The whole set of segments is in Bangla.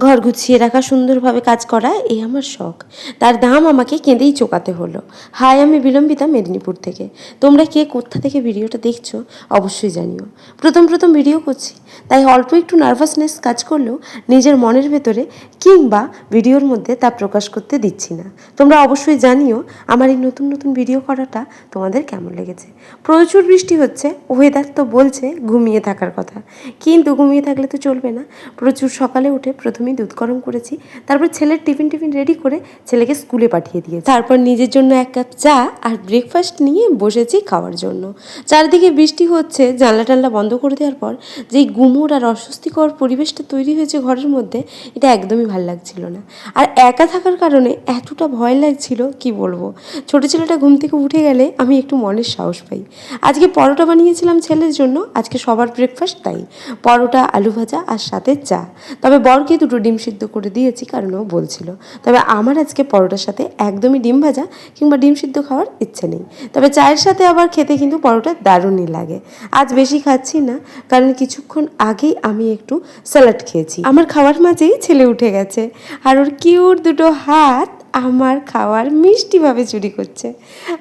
ঘর গুছিয়ে রাখা, সুন্দরভাবে কাজ করা, এই আমার শখ। তার দাম আমাকে কেঁদেই চোকাতে হলো। হাই, আমি বিলম্বিতা, মেদিনীপুর থেকে। তোমরা কে কোথা থেকে ভিডিওটা দেখছো অবশ্যই জানিও। প্রথম প্রথম ভিডিও করছি, তাই অল্প একটু নার্ভাসনেস কাজ করলেও নিজের মনের ভেতরে কিংবা ভিডিওর মধ্যে তা প্রকাশ করতে দিচ্ছি না। তোমরা অবশ্যই জানিও আমার এই নতুন নতুন ভিডিও করাটা তোমাদের কেমন লেগেছে। প্রচুর বৃষ্টি হচ্ছে, ওয়েদার তো বলছে ঘুমিয়ে থাকার কথা, কিন্তু ঘুমিয়ে থাকলে তো চলবে না। প্রচুর সকালে উঠে প্রথমেই দুধ গরম করেছি, তারপর ছেলের টিফিন রেডি করে ছেলেকে স্কুলে পাঠিয়ে দিয়েছি। তারপর নিজের জন্য এক কাপ চা আর ব্রেকফাস্ট নিয়ে বসেছি খাওয়ার জন্য। চারিদিকে বৃষ্টি হচ্ছে, জানলা টানলা বন্ধ করে দেওয়ার পর যেই গুমোট আর অস্বস্তিকর পরিবেশটা তৈরি হয়েছে ঘরের মধ্যে, এটা একদমই ভালো লাগছিল না। আর একা থাকার কারণে এতটা ভয় লাগছিল কি বলবো। ছোটো ছেলেটা ঘুম থেকে উঠে গেলে আমি একটু মনের সাহস পাই। আজকে পরোটা বানিয়েছিলাম ছেলের জন্য, আজকে সবার ব্রেকফাস্ট তাই পরোটা, আলু ভাজা আর সাথে চা। তবে বরকে দুটো ডিম সিদ্ধ করে দিয়েছি, কারণ ও বলছিল। তবে আমার আজকে পরোটার সাথে একদমই ডিম ভাজা কিংবা ডিম সিদ্ধ খাওয়ার ইচ্ছে নেই। তবে চায়ের সাথে আবার খেতে কিন্তু পরোটা দারুণই লাগে। আজ বেশি খাচ্ছি না, কারণ কিছুক্ষণ আগেই আমি একটু স্যালাড খেয়েছি। আমার খাওয়ার মাঝেই ছেলে উঠে গেছে, আর ওর কিউট দুটো হাত আমার খাওয়ার মিষ্টিভাবে চুরি করছে।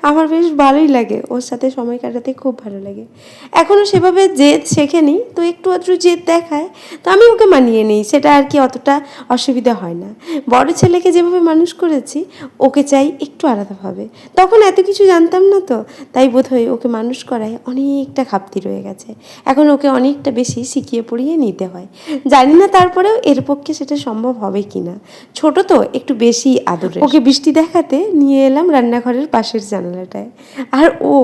আমার বেশ ভালোই লাগে, ওর সাথে সময় কাটাতে খুব ভালো লাগে। এখনও সেভাবে জেদ শেখেনি, তো একটু আধটু জেদ দেখায়, তো আমি ওকে মানিয়ে নিই, সেটা আর কি অতটা অসুবিধা হয় না। বড় ছেলেকে যেভাবে মানুষ করেছি ওকে চাই একটু আলাদাভাবে। তখন এত কিছু জানতাম না, তো তাই বোধহয় ওকে মানুষ করায় অনেকটা ঘাটতি রয়ে গেছে। এখন ওকে অনেকটা বেশি শিখিয়ে পড়িয়ে নিতে হয়। জানি না তারপরেও এর পক্ষে সেটা সম্ভব হবে কি না। ছোট তো একটু বেশি আদরে। ওকে বৃষ্টি দেখাতে নিয়ে এলাম রান্নাঘরের পাশের জানালাটায়, আর ও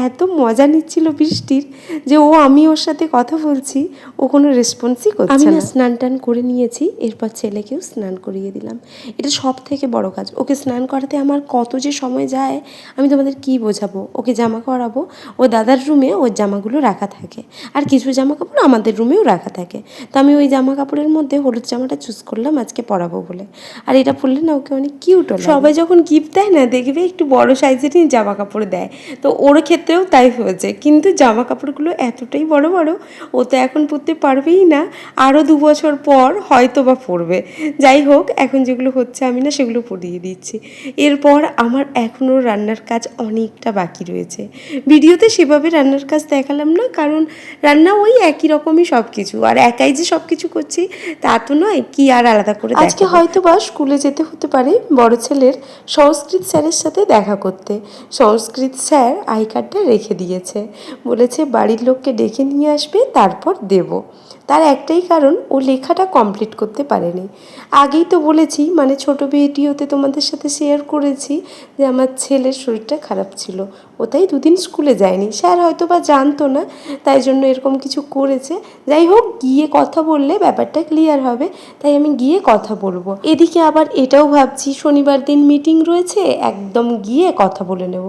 এত মজা নিচ্ছিল বৃষ্টির যে আমি ওর সাথে কথা বলছি, ও কোনো রেসপন্সই করছে না। আমি না স্নান টান করে নিয়েছি, এরপর ছেলেকেও স্নান করিয়ে দিলাম। এটা সব থেকে বড় কাজ। ওকে স্নান করাতে আমার কত যে সময় যায় আমি তোমাদের কি বোঝাবো। ওকে জামা করাবো, ও দাদার রুমে ওর জামাগুলো রাখা থাকে, আর কিছু জামা কাপড় আমাদের রুমেও রাখা থাকে। তো আমি ওই জামা কাপড়ের মধ্যে হলুদ জামাটা চুজ করলাম আজকে পরাবো বলে। আর এটা পরলে না ওকে অনেক কিউট লাগে। সবাই যখন গিফট দেয় না, দেখবে একটু বড় সাইজেরই জামা কাপড় দেয়, তো ওর ক্ষেত্রেও তাই হয়েছে। কিন্তু জামা কাপড়গুলো এতটাই বড় বড়, ও তো এখন পরতে পারবেই না, আরও 2 বছর পর হয়তো বা পরবে। যাই হোক, এখন যেগুলো হচ্ছে আমি না সেগুলো পরিয়ে দিচ্ছি। এরপর আমার এখনও রান্নার কাজ অনেকটা বাকি রয়েছে। ভিডিওতে সেভাবে রান্নার কাজ দেখালাম না, কারণ রান্না ওই একই রকমই সব কিছু, আর একাই যে সব কিছু করছি তা তো নয়, কি আর আলাদা করে। আজকে হয়তো বা স্কুলে যেতে হতে পারে বড় ছেলের সংস্কৃত স্যারের সাথে দেখা করতে। সংস্কৃত স্যার আই কার্ডটা রেখে দিয়েছে, বলেছে বাড়ির লোককে ডেকে নিয়ে আসবে, তারপর দেব। তার একটাই কারণ, ও লেখাটা কমপ্লিট করতে পারেনি। আগেই তো বলেছি, মানে ছোটো ভিডিওতে তোমাদের সাথে শেয়ার করেছি যে আমার ছেলের শরীরটা খারাপ ছিল, ও তাই 2 দিন স্কুলে যায়নি। স্যার হয়তো বা জানতো না, তাই জন্য এরকম কিছু করেছে। যাই হোক, গিয়ে কথা বললে ব্যাপারটা ক্লিয়ার হবে, তাই আমি গিয়ে কথা বলবো। এদিকে আবার এটাও ভাবছি, শনিবার দিন মিটিং রয়েছে, একদম গিয়ে কথা বলে নেব।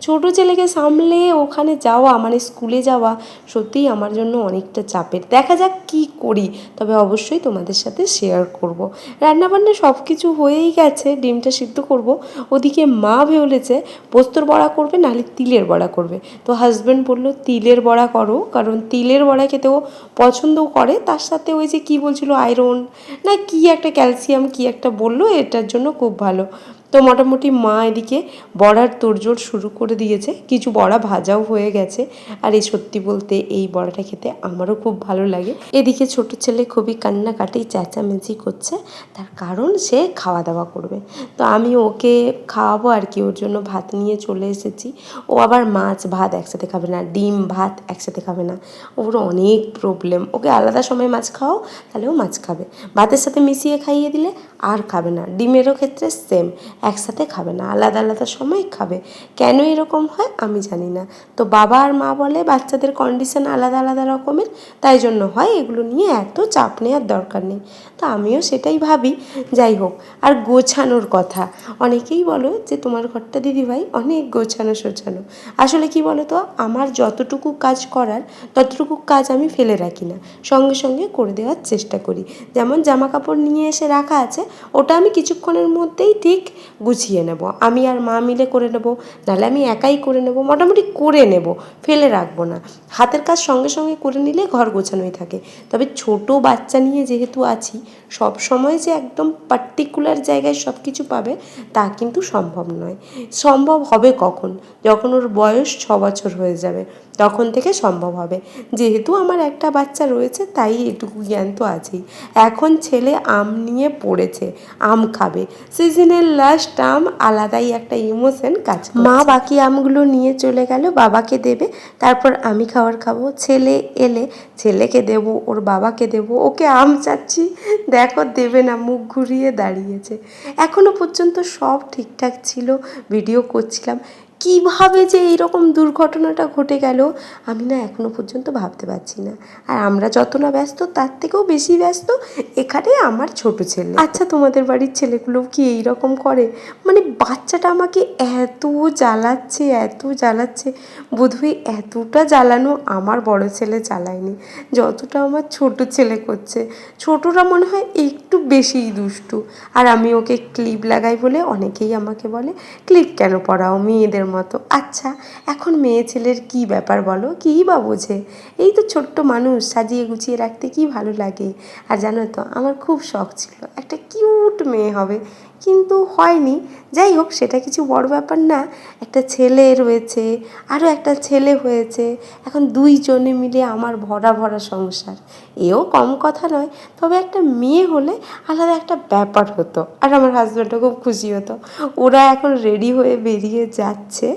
ছোটো ছেলেকে সামলে ওখানে যাওয়া মানে স্কুলে যাওয়া সত্যিই আমার জন্য অনেকটা চাপের। দেখা যাক কি করি, তবে অবশ্যই তোমাদের সাথে শেয়ার করব। রান্নাবান্না সব কিছু হয়েই গেছে, ডিমটা সিদ্ধ করব। ওদিকে মা বলেছে পোস্তর বড়া করবে, নাহলে তিলের বড়া করবে। তো হাজব্যান্ড বলল তিলের বড়া করো, কারণ তিলের বড়া খেতেও পছন্দও করে, তার সাথে ওই যে কী বলছিল আয়রন না কি একটা ক্যালসিয়াম কি একটা বললো, এটার জন্য খুব ভালো। তো মোটামুটি মা এদিকে বড়ার তোড়জোড় শুরু করে দিয়েছে, কিছু বড়া ভাজাও হয়ে গেছে। আর এই সত্যি বলতে এই বড়াটা খেতে আমারও খুব ভালো লাগে। এদিকে ছোট ছেলে খুবই কান্নাকাটি চেঁচামেচি করছে, তার কারণ সে খাওয়া দাওয়া করবে। তো আমি ওকে খাওয়াবো আর কি, ওর জন্য ভাত নিয়ে চলে এসেছি। ও আবার মাছ ভাত একসাথে খাবে না, ডিম ভাত একসাথে খাবে না, ওর অনেক প্রবলেম। ওকে আলাদা সময় মাছ খাও, তাহলে ও মাছ খাবে। ভাতের সাথে মিশিয়ে খাইয়ে দিলে আর খাবে না। ডিমেরও ক্ষেত্রে সেম, একসাথে খাবে না, আলাদা আলাদা সময় খাবে। কেন এরকম হয় আমি জানি না। তো বাবা আর মা বলে বাচ্চাদের কন্ডিশন আলাদা আলাদা রকমের, তাই জন্য হয়, এগুলো নিয়ে এত চাপ নেওয়ার দরকার নেই। তো আমিও সেটাই ভাবি। যাই হোক, আর গোছানোর কথা, অনেকেই বলো যে তোমার ঘরটা দিদিভাই অনেক গোছানো সোছানো। আসলে কি বলো তো, আমার যতটুকু কাজ করার ততটুকু কাজ আমি ফেলে রাখি না, সঙ্গে সঙ্গে করে দেওয়ার চেষ্টা করি। যেমন জামা কাপড় নিয়ে এসে রাখা আছে, ওটা আমি কিছুক্ষণের মধ্যেই ঠিক গুছিয়ে নেব, আমি আর মা মিলে করে নেব, নাহলে আমি একাই করে নেব, মোটামুটি করে নেব, ফেলে রাখবো না। হাতের কাজ সঙ্গে সঙ্গে করে নিলে ঘর গোছানোই থাকে। তবে ছোট বাচ্চা নিয়ে যেহেতু আছি, সব সময় যে একদম পার্টিকুলার জায়গায় সব কিছু পাবে তা কিন্তু সম্ভব নয়। সম্ভব হবে কখন? যখন ওর বয়স 6 বছর হয়ে যাবে, তখন থেকে সম্ভব হবে। যেহেতু আমার একটা বাচ্চা রয়েছে তাই এটুকু জ্ঞান তো আছেই। এখন ছেলে আম নিয়ে পড়েছে, আম খাবে, সিজনের লাস্ট আম, আলাদাই একটা ইমোশন কাজ করছে। মা বাকি আমগুলো নিয়ে চলে গেল, বাবাকে দেবে, তারপর আমি খাবো। ছেলে এলে ছেলেকে দেব, ওর বাবাকে দেব, ওকে আম চাচ্ছি, দেখো দেবে না, মুখ ঘুরিয়ে দাঁড়িয়েছে। এখনো পর্যন্ত সব ঠিকঠাক ছিল, ভিডিও করছিলাম, কিভাবে যে এইরকম দুর্ঘটনাটা ঘটে গেল আমি না এখনো পর্যন্ত ভাবতে পারছি না। আর আমরা যত না ব্যস্ত তার থেকেও বেশি ব্যস্ত এখানে আমার ছোট ছেলে। আচ্ছা, তোমাদের বাড়ির ছেলেগুলোও কি এইরকম করে? মানে বাচ্চাটা আমাকে এত জ্বালাচ্ছে, বোধহয় এতটা জ্বালানো আমার বড় ছেলে চালায়নি যতটা আমার ছোট ছেলে করছে। ছোটরা মনে হয় একটু বেশিই দুষ্টু। আর আমি ওকে ক্লিপ লাগাই বলে অনেকেই আমাকে বলে, ক্লিপ কেন পরাও মেয়েদের মতো। আচ্ছা, এখন মেয়ে ছেলের কী ব্যাপার বলো, কী বা বোঝে? এই তো ছোট্ট মানুষ, সাজিয়ে গুছিয়ে রাখতে কী ভালো লাগে। আর জানো তো, আমার খুব শখ ছিল একটা কিউট মেয়ে হবে, কিন্তু হয়নি। যাই হোক, সেটা কিছু বড় ব্যাপার না। একটা ছেলে রয়েছে, আরও একটা ছেলে হয়েছে, এখন দুইজনে মিলে আমার ভরা ভরা সংসার। এও কম কথা নয়, তবে একটা মেয়ে হলে আলাদা একটা ব্যাপার হতো। আর আমার হাজব্যান্ডও খুব খুশি হতো। ওরা এখন রেডি হয়ে বেরিয়ে যাচ্ছে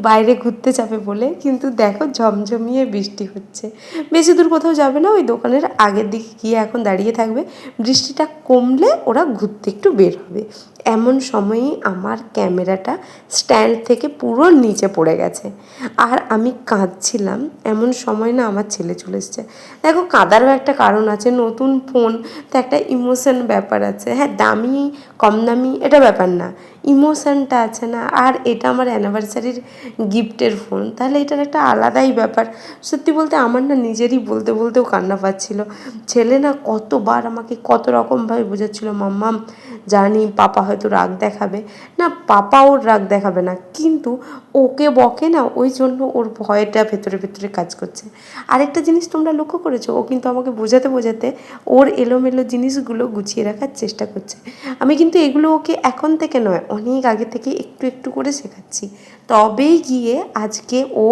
বাইরে ঘুরতে যাবে বলে, কিন্তু দেখো ঝমঝমিয়ে বৃষ্টি হচ্ছে। বেশি দূর কোথাও যাবে না, ওই দোকানের আগের দিকে গিয়ে এখন দাঁড়িয়ে থাকবে, বৃষ্টিটা কমলে ওরা ঘুরতে একটু বের হবে। এমন সময়েই আমার ক্যামেরাটা স্ট্যান্ড থেকে পুরো নিচে পড়ে গেছে, আর আমি কাঁদছিলাম। এমন সময় না আমার ছেলে চলে এসছে। দেখো, কাঁদারও একটা কারণ আছে, নতুন ফোন তো একটা ইমোশন ব্যাপার আছে। হ্যাঁ, দামি কম দামি এটা ব্যাপার না, ইমোশনটা আছে না। আর এটা আমার অ্যানিভার্সারির গিফটের ফোন, তাহলে এটার একটা আলাদাই ব্যাপার। সত্যি বলতে আমার না নিজেরই বলতেও কান্না পাচ্ছিল। ছেলে না কতবার আমাকে কত রকমভাবে বোঝাচ্ছিল, মাম্মাম জানি পাপা হয়তো রাগ দেখাবে, না পাপা ওর রাগ দেখাবে না, কিন্তু ওকে বকে না, ওই জন্য ওর ভয়টা ভেতরে ভেতরে কাজ করছে। আরেকটা জিনিস তোমরা লক্ষ্য করেছো, ও কিন্তু আমাকে বোঝাতে ওর এলোমেলো জিনিসগুলো গুছিয়ে রাখার চেষ্টা করছে। আমি কিন্তু এগুলো ওকে এখন থেকে নয়, অনেক আগে থেকে একটু একটু করে শেখাচ্ছি, তবেই গিয়ে আজকে ও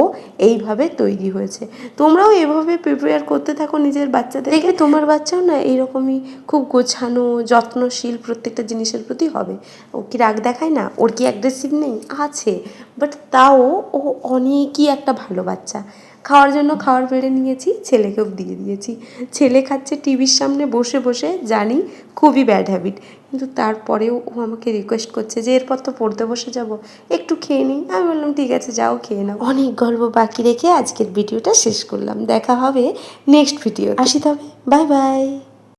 এইভাবে তৈরি হয়েছে। তোমরাও এভাবে প্রিপেয়ার করতে থাকো নিজের বাচ্চাদের, দেখে তোমার বাচ্চাও না এইরকমই খুব গোছানো যত্নশীল প্রত্যেকটা জিনিসের প্রতি হবে। ও কি রাগ দেখায় না? ওর কি অ্যাগ্রেসিভ নেই? আছে, বাট তাও ও অনেকই একটা ভালো বাচ্চা। খাওয়ার জন্য খাবার বেড়ে নিয়েছি, ছেলেকেও দিয়ে দিয়েছি। ছেলে খাচ্ছে টিভির সামনে বসে বসে, জানি খুবই ব্যাড হ্যাবিট, কিন্তু তারপরেও ও আমাকে রিকোয়েস্ট করছে যে এরপর তো পড়তে বসে যাব, একটু খেয়ে নিই। আমি বললাম ঠিক আছে, যাও খেয়ে নাও। অনেক গল্প বাকি রেখে আজকের ভিডিওটা শেষ করলাম। দেখা হবে নেক্সট ভিডিও। আসি তবে, বাই বাই।